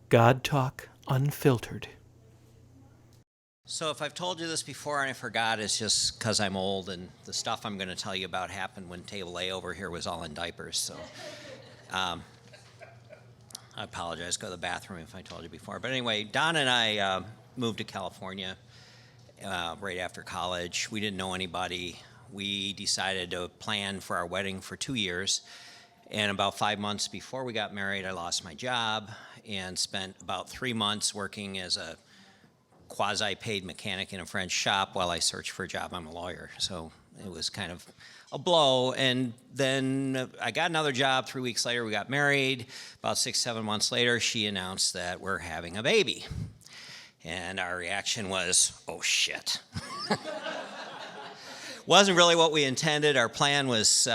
God Talk Unfiltered. So if I've told you this before and I forgot, it's just because I'm old and the stuff I'm going to tell you about happened when Table A over here was all in diapers. So I apologize. Go to the bathroom if I told you before. But anyway, Don and I moved to California right after college. We didn't know anybody. We decided to plan for our wedding for 2 years. And about 5 months before we got married, I lost my job and spent about 3 months working as a quasi-paid mechanic in a friend's shop while I searched for a job. I'm a lawyer, so it was kind of a blow. And then I got another job. 3 weeks later, we got married. About 6, 7 months later, she announced that we're having a baby. And our reaction was, oh shit. Wasn't really what we intended. Our plan was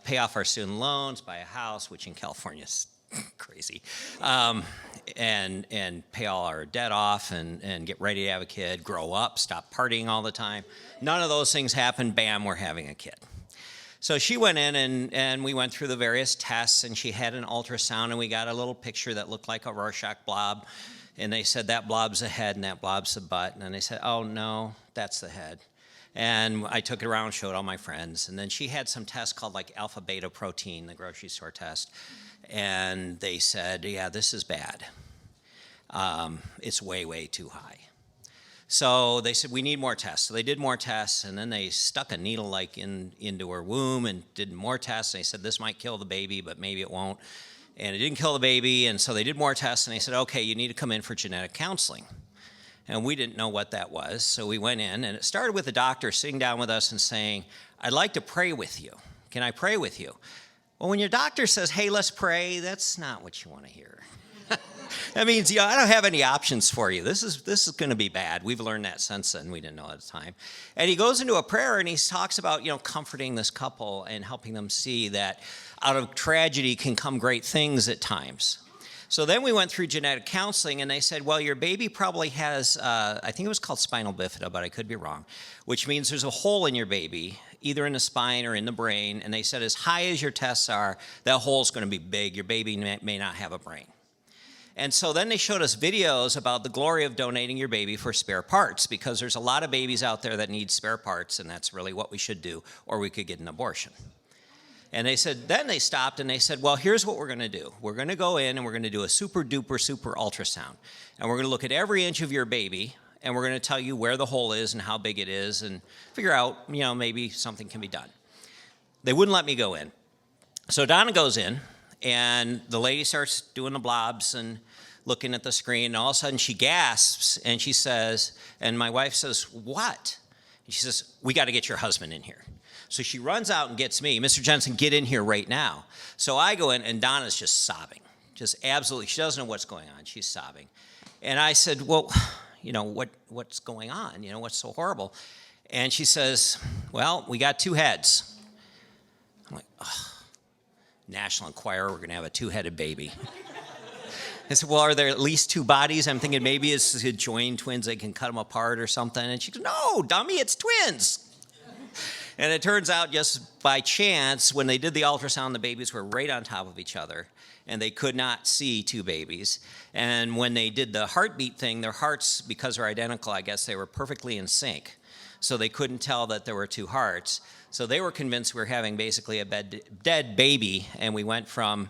pay off our student loans, buy a house, which in California is crazy, and pay all our debt off and get ready to have a kid, grow up, stop partying all the time. None of those things happened. Bam, we're having a kid. So she went in and we went through the various tests, and she had an ultrasound, and we got a little picture that looked like a Rorschach blob. And they said, that blob's the head and that blob's the butt. And they said, oh no, that's the head. And I took it around, showed all my friends. And then she had some tests called like alpha beta protein, the grocery store test. And they said, yeah, this is bad. It's way, way too high. So they said, we need more tests. So they did more tests, and then they stuck a needle like into her womb and did more tests. And they said, this might kill the baby, but maybe it won't. And it didn't kill the baby, and so they did more tests, and they said, okay, you need to come in for genetic counseling. And we didn't know what that was, so we went in, and it started with the doctor sitting down with us and saying, I'd like to pray with you. Can I pray with you? Well, when your doctor says, hey, let's pray, that's not what you want to hear. That means, I don't have any options for you. This is going to be bad. We've learned that since then. We didn't know at the time. And he goes into a prayer, and he talks about, comforting this couple and helping them see that out of tragedy can come great things at times. So then we went through genetic counseling, and they said, well, your baby probably has, I think it was called spinal bifida, but I could be wrong, which means there's a hole in your baby, either in the spine or in the brain. And they said, as high as your tests are, that hole's going to be big. Your baby may not have a brain. And so then they showed us videos about the glory of donating your baby for spare parts, because there's a lot of babies out there that need spare parts, and that's really what we should do, or we could get an abortion. And they said, then they stopped and they said, well, here's what we're going to do. We're going to go in and we're going to do a super duper super ultrasound. And we're going to look at every inch of your baby, and we're going to tell you where the hole is and how big it is and figure out, maybe something can be done. They wouldn't let me go in. So Donna goes in, and the lady starts doing the blobs and looking at the screen, and all of a sudden she gasps and she says, and my wife says, what? And she says, we got to get your husband in here. So she runs out and gets me. Mr. Jensen, get in here right now. So I go in, and Donna's just sobbing, just absolutely. She doesn't know what's going on. She's sobbing. And I said, well, what's going on? What's so horrible? And she says, well, we got two heads. I'm like, oh, National Enquirer, we're going to have a two-headed baby. I said, well, are there at least two bodies? I'm thinking maybe it's joined twins. They can cut them apart or something. And she goes, no, dummy, it's twins. And it turns out, just by chance, when they did the ultrasound, the babies were right on top of each other, and they could not see two babies. And when they did the heartbeat thing, their hearts, because they're identical, I guess they were perfectly in sync. So they couldn't tell that there were two hearts. So they were convinced we were having basically a dead baby, and we went from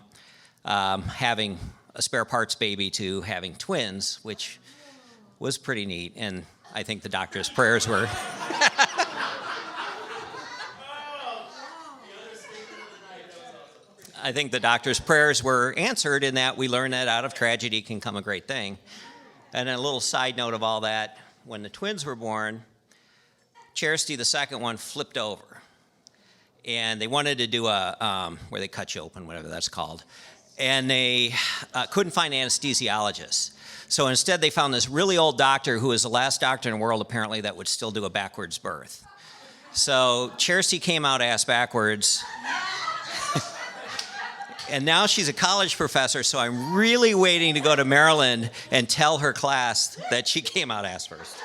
having a spare parts baby to having twins, which was pretty neat. And I think the doctor's prayers were... I think the doctor's prayers were answered, in that we learned that out of tragedy can come a great thing. And a little side note of all that, when the twins were born, Charity, the second one, flipped over. And they wanted to do a, where they cut you open, whatever that's called. And they couldn't find anesthesiologists. So instead they found this really old doctor who was the last doctor in the world, apparently, that would still do a backwards birth. So Charity came out ass backwards. And now she's a college professor, so I'm really waiting to go to Maryland and tell her class that she came out ass first.